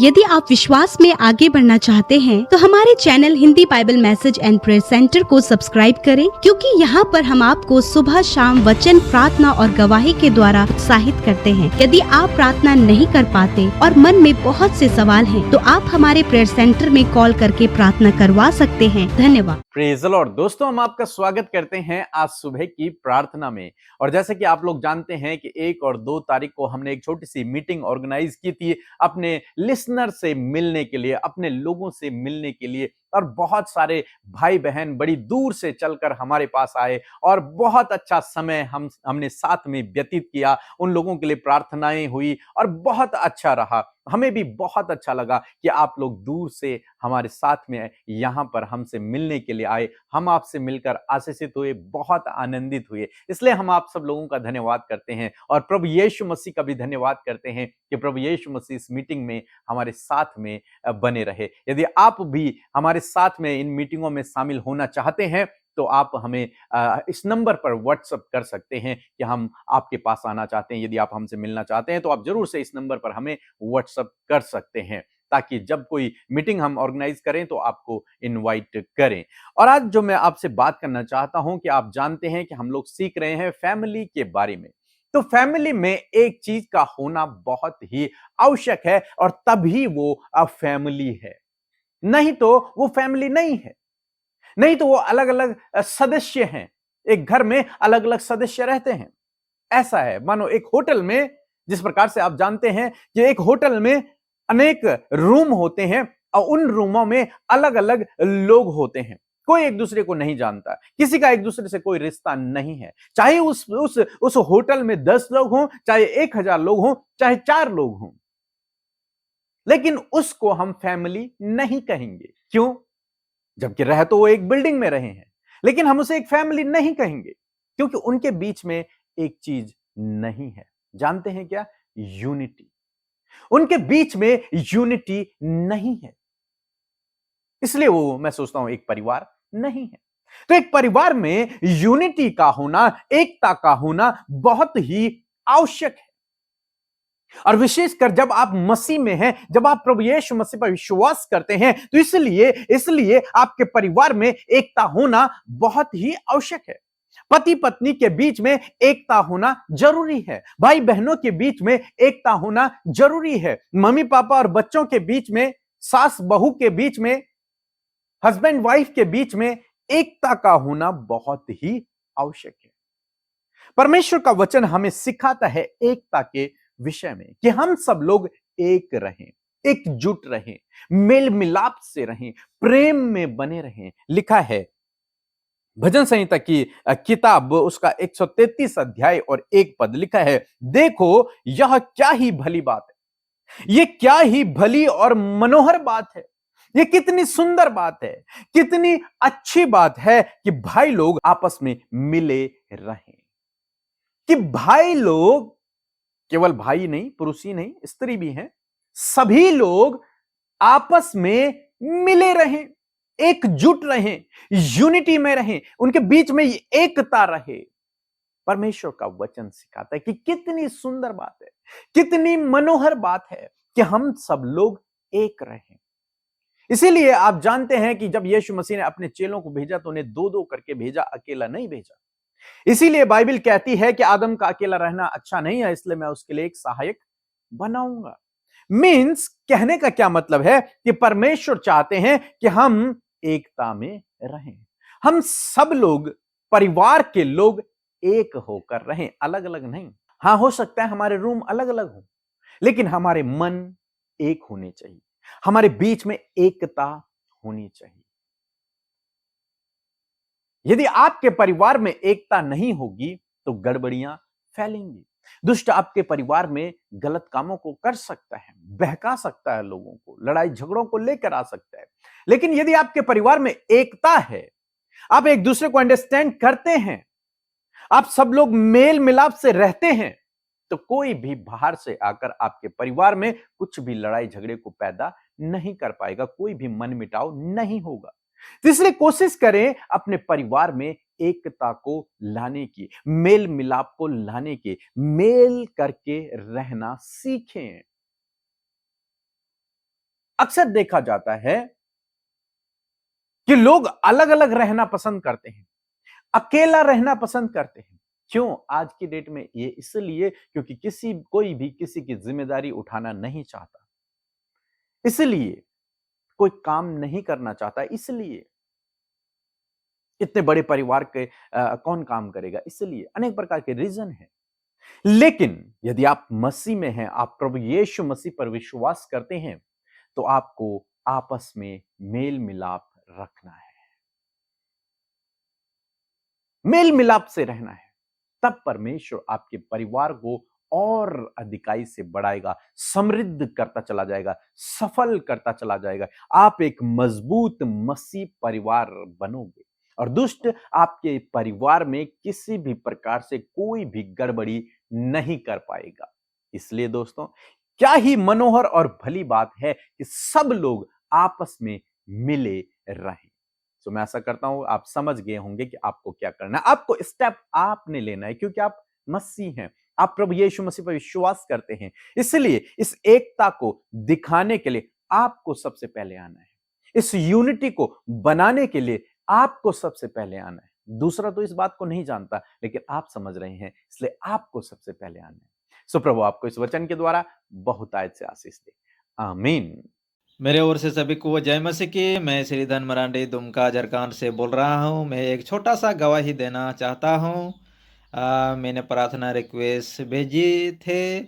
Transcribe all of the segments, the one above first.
यदि आप विश्वास में आगे बढ़ना चाहते हैं तो हमारे channel Hindi Bible message and prayer centre को सब्सक्राइब करें, क्योंकि यहाँ पर हम आपको सुबह शाम वचन, प्रार्थना और गवाही के द्वारा उत्साहित करते हैं। यदि आप प्रार्थना नहीं कर पाते और मन में बहुत से सवाल हैं, तो आप हमारे प्रेयर सेंटर में कॉल करके प्रार्थना करवा सकते हैं। धन्यवाद। Praise the Lord. दोस्तों, हम आपका स्वागत करते हैं आज सुबह की प्रार्थना में। और जैसे कि आप लोग जानते हैं कि 1 और 2 तारीख को हमने एक छोटी सी मीटिंग ऑर्गेनाइज की थी अपने लिसनर से मिलने के लिए, अपने लोगों से मिलने के लिए। और बहुत सारे भाई बहन बड़ी दूर से चलकर हमारे पास आए और बहुत अच्छा समय हमने साथ में व्यतीत किया। उन लोगों के लिए प्रार्थनाएं हुई और बहुत अच्छा रहा। हमें भी बहुत अच्छा लगा कि आप लोग दूर से हमारे साथ में यहाँ पर हमसे मिलने के लिए आए। हम आपसे मिलकर आशीषित हुए, बहुत आनंदित हुए। इसलिए हम आप सब लोगों का धन्यवाद करते हैं और प्रभु यीशु मसीह का भी धन्यवाद करते हैं कि प्रभु यीशु मसीह इस मीटिंग में हमारे साथ में बने रहे। यदि आप भी हमारे साथ में इन मीटिंगों में शामिल होना चाहते हैं तो आप हमें इस नंबर पर व्हाट्सएप कर सकते हैं कि हम आपके पास आना चाहते हैं। यदि आप हमसे मिलना चाहते हैं तो आप जरूर से इस नंबर पर हमें व्हाट्सएप कर सकते हैं, ताकि जब कोई मीटिंग हम ऑर्गेनाइज करें तो आपको इनवाइट करें। और आज जो मैं आपसे बात करना चाहता हूं कि आप जानते हैं कि हम लोग सीख रहे हैं फैमिली के बारे में। तो फैमिली में एक चीज का होना बहुत ही आवश्यक है और तभी वो फैमिली है, नहीं तो वो फैमिली नहीं है। नहीं तो वो अलग अलग सदस्य हैं। एक घर में अलग अलग सदस्य रहते हैं। ऐसा है मानो एक होटल में, जिस प्रकार से आप जानते हैं कि एक होटल में अनेक रूम होते हैं और उन रूमों में अलग अलग लोग होते हैं। कोई एक दूसरे को नहीं जानता, किसी का एक दूसरे से कोई रिश्ता नहीं है। चाहे उस होटल में 10 लोग हों, चाहे 1000 लोग हों, चाहे 4 लोग हों, लेकिन उसको हम फैमिली नहीं कहेंगे। क्यों? जबकि रह तो वो एक बिल्डिंग में रहे हैं, लेकिन हम उसे एक फैमिली नहीं कहेंगे, क्योंकि उनके बीच में एक चीज नहीं है। जानते हैं क्या? यूनिटी। उनके बीच में यूनिटी नहीं है, इसलिए वो, मैं सोचता हूं, एक परिवार नहीं है। तो एक परिवार में यूनिटी का होना, एकता का होना बहुत ही आवश्यक है। और विशेषकर जब आप मसीह में हैं, जब आप प्रभु यीशु मसीह पर विश्वास करते हैं, तो इसलिए आपके परिवार में एकता होना बहुत ही आवश्यक है। पति पत्नी के बीच में एकता होना जरूरी है। भाई बहनों के बीच में एकता होना जरूरी है। मम्मी पापा और बच्चों के बीच में, सास बहू के बीच में, हस्बैंड वाइफ के बीच में एकता का होना बहुत ही आवश्यक है। परमेश्वर का वचन हमें सिखाता है एकता के विषय में कि हम सब लोग एक रहें, एकजुट रहें, मेल मिलाप से रहें, प्रेम में बने रहें। लिखा है भजन संहिता की किताब, उसका 133 अध्याय और 1 पद, लिखा है, देखो यह क्या ही भली बात है, ये क्या ही भली और मनोहर बात है, ये कितनी सुंदर बात है, कितनी अच्छी बात है कि भाई लोग आपस में मिले रहें। कि भाई लोग, केवल भाई नहीं, पुरुष ही नहीं, स्त्री भी हैं, सभी लोग आपस में मिले रहें, एकजुट रहें, यूनिटी में रहें, उनके बीच में एकता रहे। परमेश्वर का वचन सिखाता है कि कितनी सुंदर बात है, कितनी मनोहर बात है कि हम सब लोग एक रहें। इसीलिए आप जानते हैं कि जब यीशु मसीह ने अपने चेलों को भेजा तो उन्हें 2-2 करके भेजा, अकेला नहीं भेजा। इसीलिए बाइबल कहती है कि आदम का अकेला रहना अच्छा नहीं है, इसलिए मैं उसके लिए एक सहायक बनाऊंगा। मीन्स, कहने का क्या मतलब है कि परमेश्वर चाहते हैं कि हम एकता में रहें। हम सब लोग, परिवार के लोग, एक होकर रहें, अलग अलग नहीं। हां, हो सकता है हमारे रूम अलग अलग हो, लेकिन हमारे मन एक होने चाहिए, हमारे बीच में एकता होनी चाहिए। यदि आपके परिवार में एकता नहीं होगी तो गड़बड़ियां फैलेंगी। दुष्ट आपके परिवार में गलत कामों को कर सकता है, बहका सकता है, लोगों को लड़ाई झगड़ों को लेकर आ सकता है। लेकिन यदि आपके परिवार में एकता है, आप एक दूसरे को अंडरस्टैंड करते हैं, आप सब लोग मेल मिलाप से रहते हैं, तो कोई भी बाहर से आकर आपके परिवार में कुछ भी लड़ाई झगड़े को पैदा नहीं कर पाएगा, कोई भी मनमुटाव नहीं होगा। तो इसलिए कोशिश करें अपने परिवार में एकता को लाने की, मेल मिलाप को लाने की, मेल करके रहना सीखें। अक्सर देखा जाता है कि लोग अलग अलग रहना पसंद करते हैं, अकेला रहना पसंद करते हैं। क्यों? आज की डेट में ये इसलिए क्योंकि कोई भी किसी की जिम्मेदारी उठाना नहीं चाहता, इसलिए कोई काम नहीं करना चाहता, इसलिए इतने बड़े परिवार के कौन काम करेगा, इसलिए अनेक प्रकार के रीजन है। लेकिन यदि आप मसीह में हैं, आप प्रभु यीशु मसीह पर विश्वास करते हैं, तो आपको आपस में मेल मिलाप रखना है, मेल मिलाप से रहना है। तब परमेश्वर आपके परिवार को और अधिकाई से बढ़ाएगा, समृद्ध करता चला जाएगा, सफल करता चला जाएगा। आप एक मजबूत मसीह परिवार बनोगे और दुष्ट आपके परिवार में किसी भी प्रकार से कोई भी गड़बड़ी नहीं कर पाएगा। इसलिए दोस्तों, क्या ही मनोहर और भली बात है कि सब लोग आपस में मिले रहें। तो मैं आशा करता हूं आप समझ गए होंगे कि आपको क्या करना है। आपको स्टेप आपने लेना है, क्योंकि आप मसीह हैं, आप प्रभु यीशु मसीह पर विश्वास करते हैं। इसलिए इस एकता को दिखाने के लिए आपको सबसे पहले आना है, इस यूनिटी को बनाने के लिए आपको सबसे पहले आना है। दूसरा तो इस बात को नहीं जानता, लेकिन आप समझ रहे हैं, इसलिए आपको सबसे पहले आना है। सो प्रभु आपको इस वचन के द्वारा बहुतायत से आशीष दे। आमीन। मेरे ओर से सभी को जय मसीह की। मैं श्रीधन मरांडी दुमका झारखंड से बोल रहा हूँ। मैं एक छोटा सा गवाही देना चाहता हूँ। मैंने प्रार्थना रिक्वेस्ट भेजी थे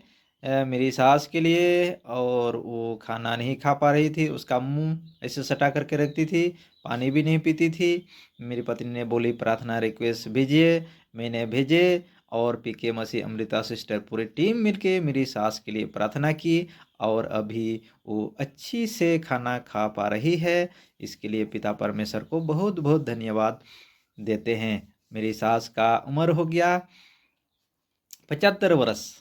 मेरी सास के लिए, और वो खाना नहीं खा पा रही थी, उसका मुंह ऐसे सटा करके रखती थी, पानी भी नहीं पीती थी। मेरी पत्नी ने बोली प्रार्थना रिक्वेस्ट भेजिए, मैंने भेजे, और पीके मसीह अमृता सिस्टर पूरी टीम मिलके मेरी सास के लिए प्रार्थना की, और अभी वो अच्छी से खाना खा पा रही है। इसके लिए पिता परमेश्वर को बहुत बहुत धन्यवाद देते हैं। मेरी सास का उम्र हो गया 75 वर्ष,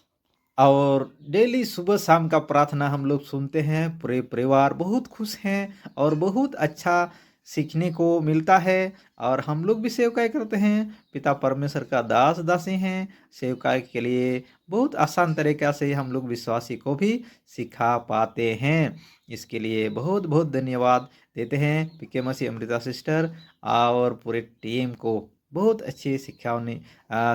और डेली सुबह शाम का प्रार्थना हम लोग सुनते हैं। पूरे परिवार बहुत खुश हैं और बहुत अच्छा सीखने को मिलता है, और हम लोग भी सेवकाई करते हैं। पिता परमेश्वर का दास दासी हैं। सेवकाई के लिए बहुत आसान तरीक़ा से हम लोग विश्वासी को भी सिखा पाते हैं। इसके लिए बहुत बहुत धन्यवाद देते हैं पीके मसीह अमृता सिस्टर और पूरे टीम को। बहुत अच्छी शिक्षा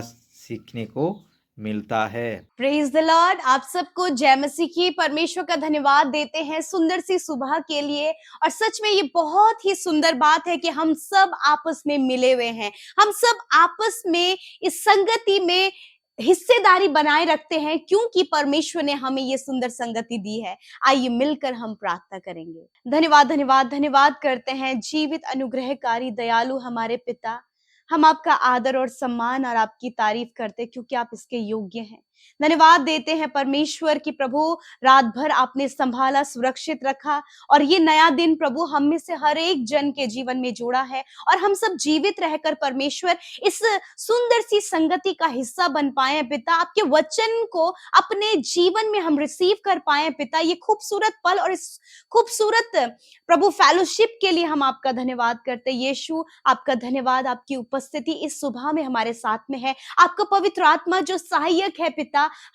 सीखने को मिलता है। Praise the Lord. आप सबको जय मसीह की। परमेश्वर का धन्यवाद देते हैं सुंदर सी सुबह के लिए। और सच में ये बहुत ही सुंदर बात है कि हम सब आपस में मिले हुए हैं, हम सब आपस में इस संगति में हिस्सेदारी बनाए रखते हैं, क्योंकि परमेश्वर ने हमें ये सुंदर संगति दी है। आइए मिलकर हम प्रार्थना करेंगे। धन्यवाद धन्यवाद धन्यवाद करते हैं जीवित अनुग्रहकारी दयालु हमारे पिता। हम आपका आदर और सम्मान और आपकी तारीफ करते हैं, क्योंकि आप इसके योग्य हैं। धन्यवाद देते हैं परमेश्वर की प्रभु, रात भर आपने संभाला, सुरक्षित रखा, और ये नया दिन प्रभु हम में से हर एक जन के जीवन में जोड़ा है, और हम सब जीवित रहकर परमेश्वर इस सुंदर सी संगति का हिस्सा बन पाए पिता। आपके वचन को अपने जीवन में हम रिसीव कर पाए पिता। ये खूबसूरत पल और इस खूबसूरत प्रभु फेलोशिप के लिए हम आपका धन्यवाद करते हैं। यीशु, आपका धन्यवाद, आपकी उपस्थिति इस सुबह में हमारे साथ में है। आपका पवित्र आत्मा जो सहायक है पिता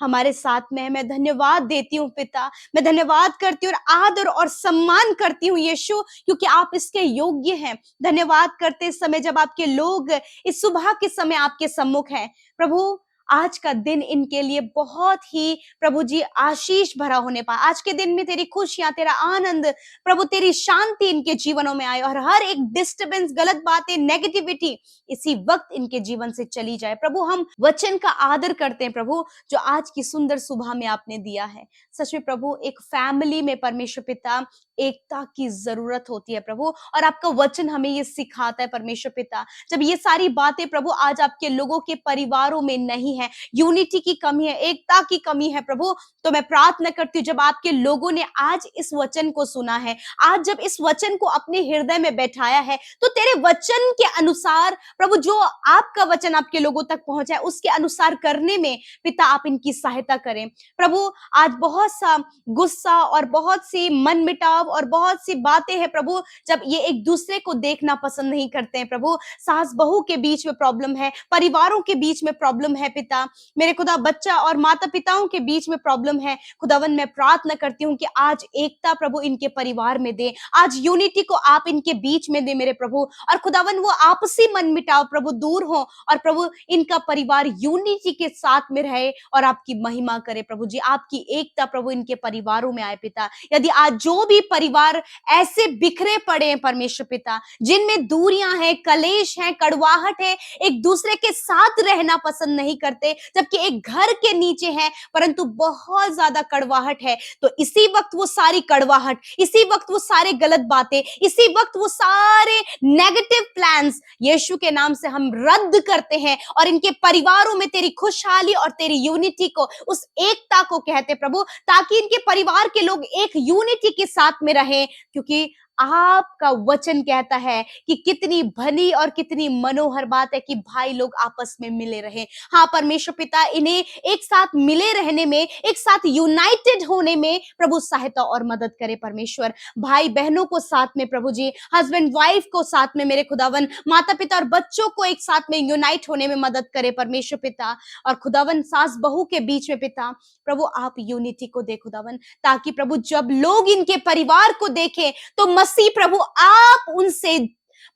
हमारे साथ में है। मैं धन्यवाद देती हूँ पिता, मैं धन्यवाद करती हूँ और आदर और सम्मान करती हूँ यीशु, क्योंकि आप इसके योग्य हैं। धन्यवाद करते समय जब आपके लोग इस सुबह के समय आपके सम्मुख हैं प्रभु, आज का दिन इनके लिए बहुत ही प्रभु जी आशीष भरा होने पाए। आज के दिन में तेरी खुशियां, तेरा आनंद प्रभु, तेरी शांति इनके जीवनों में आए, और हर एक डिस्टर्बेंस, गलत बातें, नेगेटिविटी इसी वक्त इनके जीवन से चली जाए। प्रभु, हम वचन का आदर करते हैं प्रभु, जो आज की सुंदर सुबह में आपने दिया है। सच में प्रभु, एक फैमिली में परमेश्वर पिता एकता की जरूरत होती है प्रभु, और आपका वचन हमें ये सिखाता है परमेश्वर पिता। जब ये सारी बातें प्रभु आज आपके लोगों के परिवारों में नहीं है, यूनिटी की कमी है, एकता की कमी है प्रभु, तो मैं प्रार्थना करती हूँ जब आपके लोगों ने आज इस वचन को सुना है, आज जब इस वचन को अपने हृदय में बैठाया है, तो तेरे वचन के अनुसार प्रभु, जो आपका वचन आपके लोगों तक पहुंचा है उसके अनुसार करने में पिता आप इनकी सहायता करें प्रभु। आज बहुत सा गुस्सा और बहुत सी मन मिटाव और बहुत सी बातें हैं प्रभु, जब ये एक दूसरे को देखना पसंद नहीं करते हैं प्रभु। सास बहू के बीच में प्रॉब्लम है, परिवारों के बीच में प्रॉब्लम है पिता। पिता। मेरे खुदा बच्चा और माता पिताओं के बीच में प्रॉब्लम है, खुदावन मैं प्रार्थना करती हूँ कि आज एकता प्रभु इनके परिवार में दे, आज यूनिटी को आप इनके बीच में दे मेरे प्रभु। और खुदावन वो आपसी मन मिटाव प्रभु दूर हो और प्रभु इनका परिवार यूनिटी के साथ में रहे और आपकी महिमा करे प्रभु जी। आपकी एकता प्रभु इनके परिवारों में आए पिता। यदि आज जो भी परिवार ऐसे बिखरे पड़े हैं परमेश्वर पिता, जिनमें दूरियां हैं, कलेश हैं, कड़वाहट है, एक दूसरे के साथ रहना पसंद नहीं करते, जबकि एक घर के नीचे है परंतु बहुत ज्यादा कड़वाहट है, तो इसी वक्त वो सारी कड़वाहट, इसी वक्त वो सारे गलत बातें, इसी वक्त वो सारे नेगेटिव प्लान्स यीशु के नाम से हम रद्द करते हैं और इनके परिवारों में तेरी खुशहाली और तेरी यूनिटी को, उस एकता को कहते प्रभु, ताकि इनके परिवार के लोग एक यूनिटी के साथ में रहें। क्योंकि आपका वचन कहता है कि कितनी भली और कितनी मनोहर बात है कि भाई लोग आपस में मिले रहे। हाँ परमेश्वर पिता, इन्हें एक साथ मिले रहने में, एक साथ यूनाइटेड होने में प्रभु सहायता और मदद करे परमेश्वर। भाई बहनों को साथ में प्रभु जी, हस्बैंड वाइफ को साथ में मेरे खुदावन, माता पिता और बच्चों को एक साथ में यूनाइट होने में मदद करे परमेश्वर पिता। और खुदावन सास बहू के बीच में पिता प्रभु आप यूनिटी को दे खुदावन, ताकि प्रभु जब लोग इनके परिवार को देखें तो मसीह प्रभु आप उनसे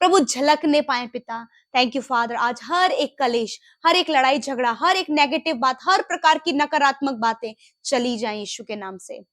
प्रभु झलकने पाए पिता। Thank you father. आज हर एक कलेश, हर एक लड़ाई झगड़ा, हर एक नेगेटिव बात, हर प्रकार की नकारात्मक बातें चली जाएं यीशु के नाम से।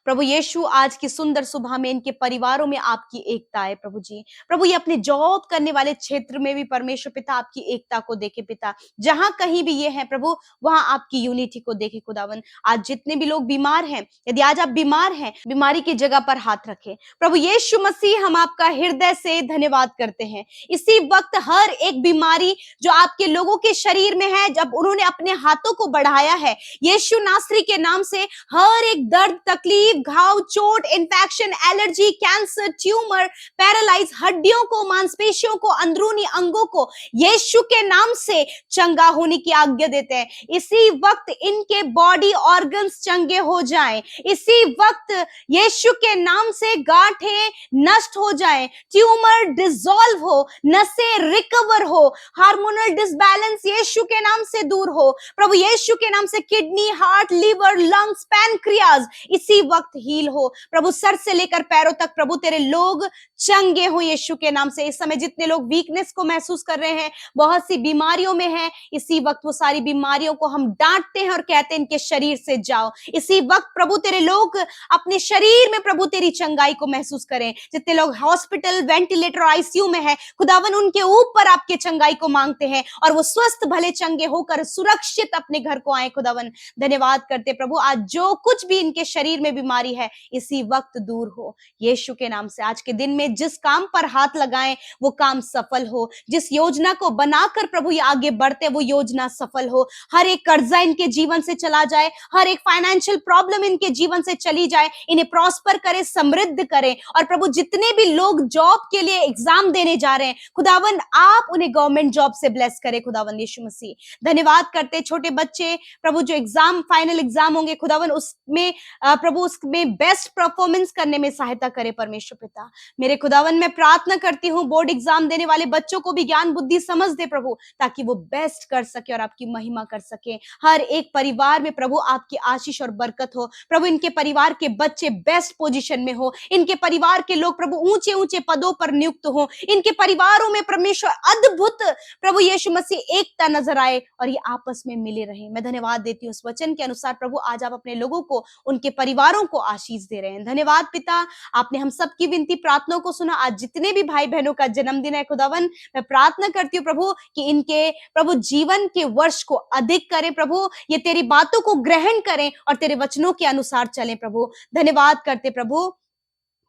प्रभु यीशु आज की सुंदर सुबह में इनके परिवारों में आपकी एकता है प्रभु जी। प्रभु ये अपने जॉब करने वाले क्षेत्र में भी परमेश्वर पिता आपकी एकता को देखे पिता, जहां कहीं भी ये है प्रभु वहां आपकी यूनिटी को देखे खुदावन। आज जितने भी लोग बीमार हैं, यदि आज आप बीमार हैं, बीमारी की जगह पर हाथ रखें प्रभु यीशु मसीह। हम आपका हृदय से धन्यवाद करते हैं इसी वक्त हर एक बीमारी जो आपके लोगों के शरीर में है, जब उन्होंने अपने हाथों को बढ़ाया है यीशु नासरी के नाम से, हर एक दर्द, तकलीफ, घाव, चोट, infection, allergy, cancer, tumour, paralyse, हड्डियों को, मांसपेशियों को, अंदरूनी अंगों को यीशु के नाम से चंगा होने की आज्ञा देते हैं। इसी वक्त इनके बॉडी ऑर्गन्स चंगे हो जाएं। इसी वक्त यीशु के नाम से गांठें नष्ट हो जाएं, ट्यूमर डिसॉल्व हो, नसें रिकवर हो, हार्मोनल डिसबैलेंस यीशु के नाम से दूर हो प्रभु यीशु के नाम से। Kidney, heart, liver, lungs, pancreas इसी वक्त हील हो प्रभु। सर से लेकर पैरों तक प्रभु तेरे लोग चंगे हो यीशु के नाम से। इस समय जितने लोग वीकनेस को महसूस कर रहे हैं, बहुत सी बीमारियों में हैं, इसी वक्त वो सारी बीमारियों को हम डांटते हैं और कहते हैं इनके शरीर से जाओ। इसी वक्त प्रभु तेरे लोग अपने शरीर में प्रभु तेरी चंगाई को महसूस करें। जितने लोग हॉस्पिटल, वेंटिलेटर, आईसीयू में है खुदावन, उनके ऊपर आपके चंगाई को मांगते हैं और वो स्वस्थ भले चंगे होकर सुरक्षित अपने घर को आए खुदावन। धन्यवाद करते प्रभु, आज जो कुछ भी इनके शरीर में बीमारी है इसी वक्त दूर हो यीशु के नाम से। आज के दिन में जिस काम पर हाथ लगाएं वो काम सफल हो, जिस योजना को बनाकर प्रभु ये आगे बढ़ते वो योजना सफल हो। हर एक कर्जा इनके जीवन से चला जाए, हर एक फाइनेंशियल प्रॉब्लम इनके जीवन से चली जाए, इन्हें प्रॉस्पर करे, समृद्ध करे। और प्रभु जितने भी लोग जॉब के लिए एग्जाम देने जा रहे हैं खुदावन, आप उन्हें गवर्नमेंट जॉब से ब्लेस करे खुदावन यीशु मसीह। धन्यवाद करते छोटे बच्चे प्रभु जो एग्जाम, फाइनल एग्जाम होंगे खुदावन, उसमें प्रभु उसमें बेस्ट परफॉर्मेंस करने में सहायता करे परमेश्वर पिता। मेरे खुदावन मैं प्रार्थना करती हूँ बोर्ड एग्जाम देने वाले बच्चों को भी ज्ञान बुद्धि समझ दे प्रभु, ताकि वो बेस्ट कर सके और आपकी महिमा कर सके। हर एक परिवार में प्रभु आपकी आशीष और बरकत हो प्रभु। इनके परिवार के बच्चे बेस्ट पोजीशन में हो, इनके परिवार के लोग प्रभु ऊंचे ऊंचे पदों पर नियुक्त हो, इनके परिवारों में परमेश्वर अद्भुत प्रभु यीशु मसीह एकता नजर आए और ये आपस में मिले रहे। मैं धन्यवाद देती हूँ इस वचन के अनुसार प्रभु, आज आप अपने लोगों को, उनके परिवारों को आशीष दे रहे हैं। धन्यवाद पिता, आपने हम सबकी विनती प्रार्थनाओं को सुना। आज जितने भी भाई बहनों का जन्मदिन है खुदावन, मैं प्रार्थना करती हूँ प्रभु कि इनके प्रभु जीवन के वर्ष को अधिक करें प्रभु, ये तेरी बातों को ग्रहण करें और तेरे वचनों के अनुसार चलें प्रभु। धन्यवाद करते प्रभु,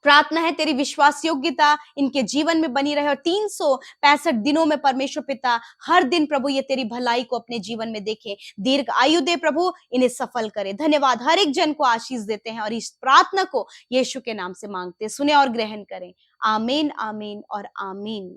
प्रार्थना है तेरी विश्वास योग्यता इनके जीवन में बनी रहे और 365 दिनों में परमेश्वर पिता हर दिन प्रभु ये तेरी भलाई को अपने जीवन में देखे, दीर्घ आयु दे प्रभु, इन्हें सफल करे। धन्यवाद, हर एक जन को आशीष देते हैं और इस प्रार्थना को यीशु के नाम से मांगते, सुने और ग्रहण करें। आमीन, आमीन और आमीन।